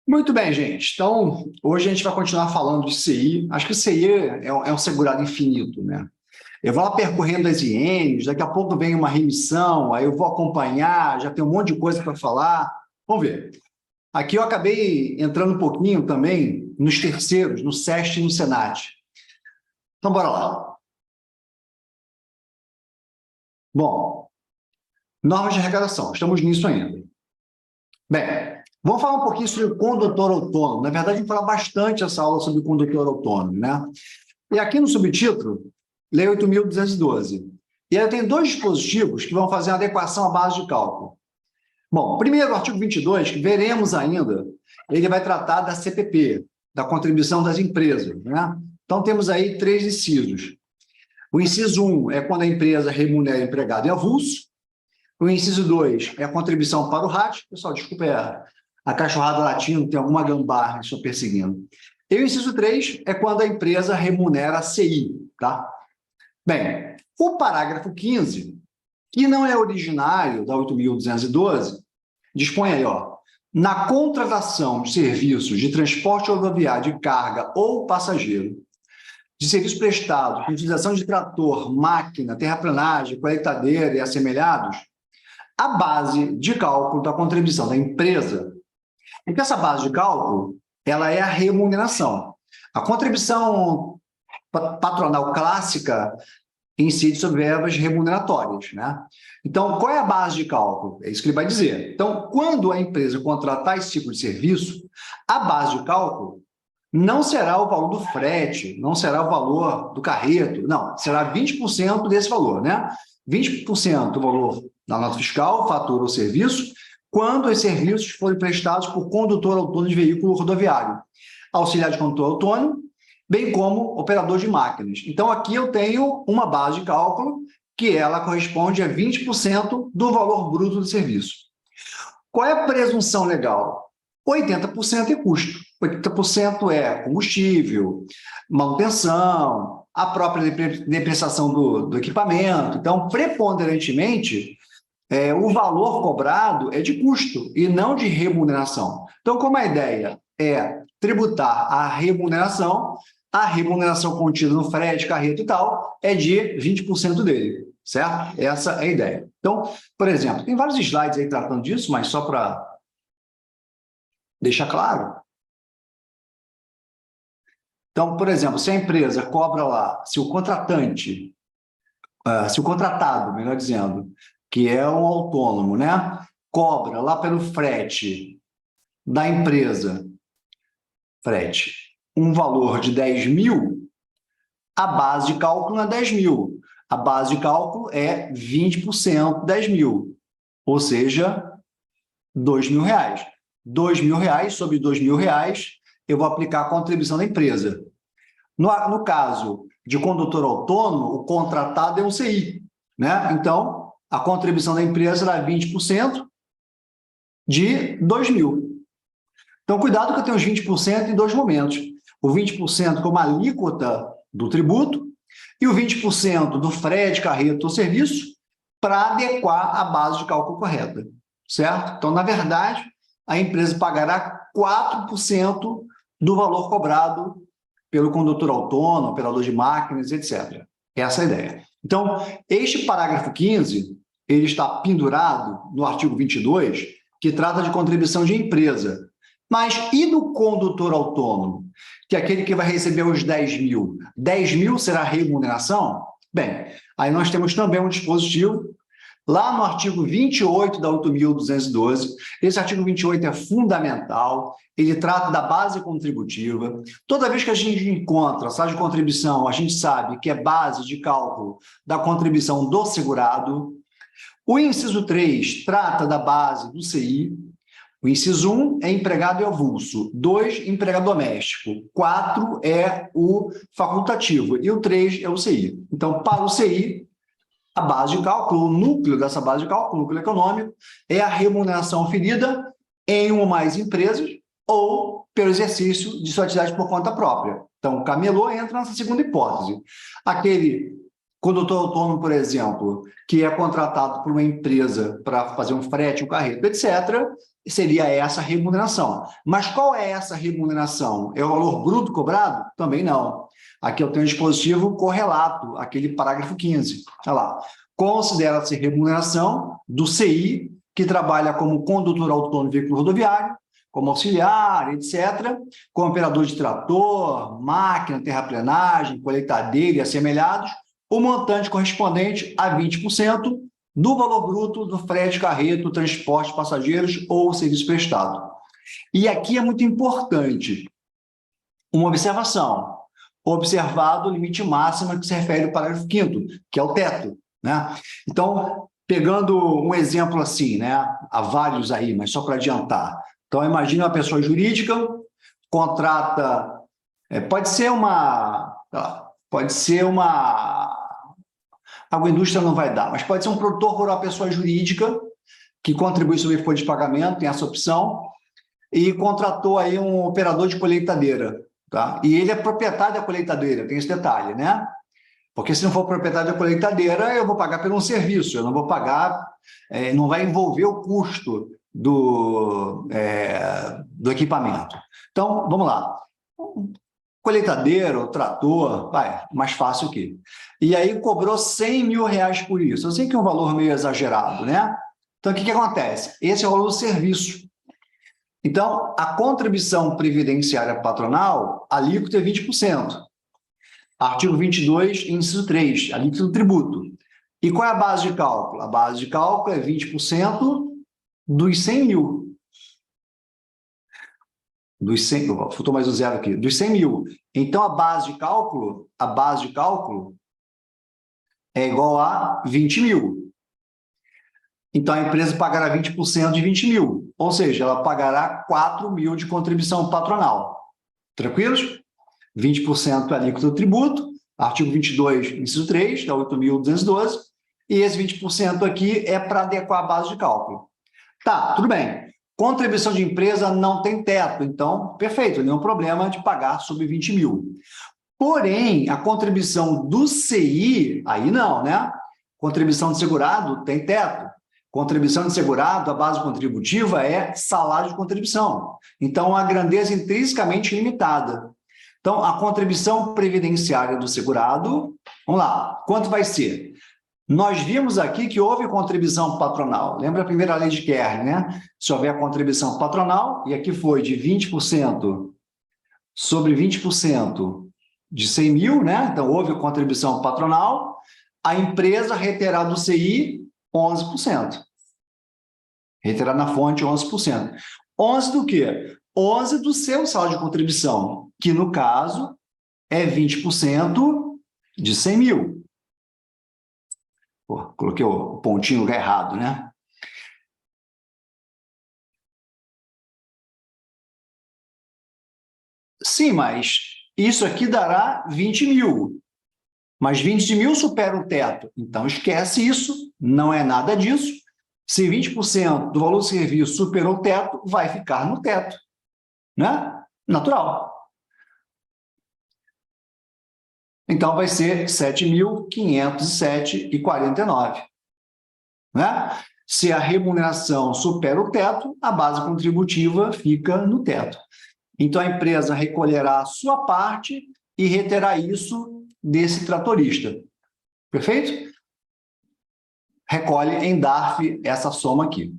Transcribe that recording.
Muito bem, gente. Então, hoje a gente vai continuar falando de CI. Acho que CI é um segurado infinito, né? Eu vou lá percorrendo as INs, daqui a pouco vem uma remissão, aí eu vou acompanhar, já tem um monte de coisa para falar. Vamos ver. Aqui eu acabei entrando um pouquinho também nos terceiros, no SEST e no SENAT. Então, bora lá. Bom, normas de arrecadação, estamos nisso ainda. Bem, vamos falar um pouquinho sobre o condutor autônomo. Na verdade, vamos falar bastante essa aula sobre o condutor autônomo, né? E aqui no subtítulo, Lei 8.212. E aí eu tenho dois dispositivos que vão fazer a adequação à base de cálculo. Bom, primeiro, o artigo 22, que veremos ainda, ele vai tratar da CPP, da contribuição das empresas, né? Então, temos aí três incisos. O inciso 1 é quando a empresa remunera empregado em avulso. O inciso 2 é a contribuição para o RAT. Pessoal, desculpa, a cachorrada latindo, tem alguma gambá estou perseguindo. E o inciso 3 é quando a empresa remunera a CI, tá? Bem, o parágrafo 15, que não é originário da 8.212, dispõe aí, ó, na contratação de serviços de transporte rodoviário de carga ou passageiro, de serviço prestado com utilização de trator, máquina, terraplanagem, colheitadeira e assemelhados, a base de cálculo da contribuição da empresa. Porque essa base de cálculo, ela é a remuneração. A contribuição patronal clássica incide sobre verbas remuneratórias, né? Então, qual é a base de cálculo? É isso que ele vai dizer. Então, quando a empresa contratar esse tipo de serviço, a base de cálculo não será o valor do frete, não será o valor do carreto, não, será 20% desse valor, né? 20% do valor da nota fiscal, fatura ou serviço, quando os serviços forem prestados por condutor autônomo de veículo rodoviário, auxiliar de condutor autônomo, bem como operador de máquinas. Então, aqui eu tenho uma base de cálculo que ela corresponde a 20% do valor bruto do serviço. Qual é a presunção legal? 80% é custo. 80% é combustível, manutenção, a própria depreciação do equipamento. Então, preponderantemente, o valor cobrado é de custo e não de remuneração. Então, como a ideia é tributar a remuneração contida no frete, carreto e tal, é de 20% dele, certo? Essa é a ideia. Então, por exemplo, tem vários slides aí tratando disso, mas só para deixar claro. Então, por exemplo, se a empresa cobra lá, se o contratado, melhor dizendo, que é um autônomo, né, cobra lá pelo frete da empresa, um valor de 10.000, a base de cálculo não é 10.000, a base de cálculo é 20% de 10.000, ou seja, R$2.000. R$2.000 sobre R$2.000, eu vou aplicar a contribuição da empresa. No caso de condutor autônomo, o contratado é um CI, né? Então, a contribuição da empresa será 20% de R$2.000. Então, cuidado que eu tenho os 20% em dois momentos. O 20% como alíquota do tributo e o 20% do frete, carreto ou serviço para adequar a base de cálculo correta, certo? Então, na verdade, a empresa pagará 4% do valor cobrado pelo condutor autônomo, operador de máquinas, etc. Essa é a ideia. Então, este parágrafo 15, ele está pendurado no artigo 22, que trata de contribuição de empresa. Mas e do condutor autônomo, que é aquele que vai receber os 10.000? 10.000 será remuneração? Bem, aí nós temos também um dispositivo lá no artigo 28 da 8.212, esse artigo 28 é fundamental, ele trata da base contributiva. Toda vez que a gente encontra a sala de contribuição, a gente sabe que é base de cálculo da contribuição do segurado. O inciso 3 trata da base do CI. O inciso 1 é empregado e avulso, 2, empregado doméstico, 4 é o facultativo e o 3 é o CI. Então, para o CI, a base de cálculo, o núcleo dessa base de cálculo, o núcleo econômico, é a remuneração oferida em uma ou mais empresas ou pelo exercício de sua atividade por conta própria. Então, o camelô entra nessa segunda hipótese. Aquele condutor autônomo, por exemplo, que é contratado por uma empresa para fazer um frete, um carreto, etc., seria essa remuneração. Mas qual é essa remuneração? É o valor bruto cobrado? Também não. Aqui eu tenho um dispositivo correlato, aquele parágrafo 15. Olha lá. Considera-se remuneração do CI, que trabalha como condutor autônomo de veículo rodoviário, como auxiliar, etc., como operador de trator, máquina, terraplenagem, colheitadeira e assemelhados, o montante correspondente a 20% do valor bruto do frete, carreto, transporte de passageiros ou serviço prestado. E aqui é muito importante uma observação. Observado o limite máximo que se refere ao parágrafo 5º, que é o teto, né? Então, pegando um exemplo assim, né? Há vários aí, mas só para adiantar. Então, imagine uma pessoa jurídica, contrata, pode ser uma agroindústria não vai dar, mas pode ser um produtor rural, pessoa jurídica, que contribui sobre folha de pagamento, tem essa opção, e contratou aí um operador de colheitadeira, tá? E ele é proprietário da colheitadeira, tem esse detalhe, né? Porque se não for proprietário da colheitadeira, eu vou pagar por um serviço, eu não vou pagar, não vai envolver o custo do equipamento. Então, vamos lá. Colheitadeira, trator, mais fácil que. E aí cobrou R$100 mil por isso. Eu sei que é um valor meio exagerado, né? Então, o que acontece? Esse é o valor do serviço. Então, a contribuição previdenciária patronal, a alíquota é 20%. Artigo 22, inciso 3, alíquota do tributo. E qual é a base de cálculo? A base de cálculo é 20% dos 100 mil. Dos 100, faltou mais o zero aqui, dos 100 mil. Então, a base de cálculo é igual a 20 mil. Então, a empresa pagará 20% de 20 mil, ou seja, ela pagará 4 mil de contribuição patronal. Tranquilos? 20% é a alíquota do tributo, artigo 22, inciso 3, da 8.212, e esse 20% aqui é para adequar a base de cálculo. Tá, tudo bem. Contribuição de empresa não tem teto, então, perfeito, nenhum problema de pagar sobre 20 mil. Porém, a contribuição do CI, aí não, né? Contribuição de segurado tem teto. Contribuição de segurado, a base contributiva é salário de contribuição. Então, a grandeza é intrinsecamente limitada. Então, a contribuição previdenciária do segurado, vamos lá, quanto vai ser? Nós vimos aqui que houve contribuição patronal. Lembra a primeira lei de Kern, né? Se houver contribuição patronal, e aqui foi de 20% sobre 20% de 100 mil, né? Então, houve contribuição patronal, a empresa reterá do CI 11%. Reterá na fonte 11%. 11 do quê? 11 do seu saldo de contribuição, que no caso é 20% de 100 mil. Pô, coloquei o pontinho no lugar errado, né? Sim, mas isso aqui dará 20 mil. Mas 20 mil supera o teto. Então, esquece isso, não é nada disso. Se 20% do valor do serviço superou o teto, vai ficar no teto. Né? Natural. Então, vai ser 7.507,49. Né? Se a remuneração supera o teto, a base contributiva fica no teto. Então, a empresa recolherá a sua parte e reterá isso desse tratorista. Perfeito? Recolhe em DARF essa soma aqui.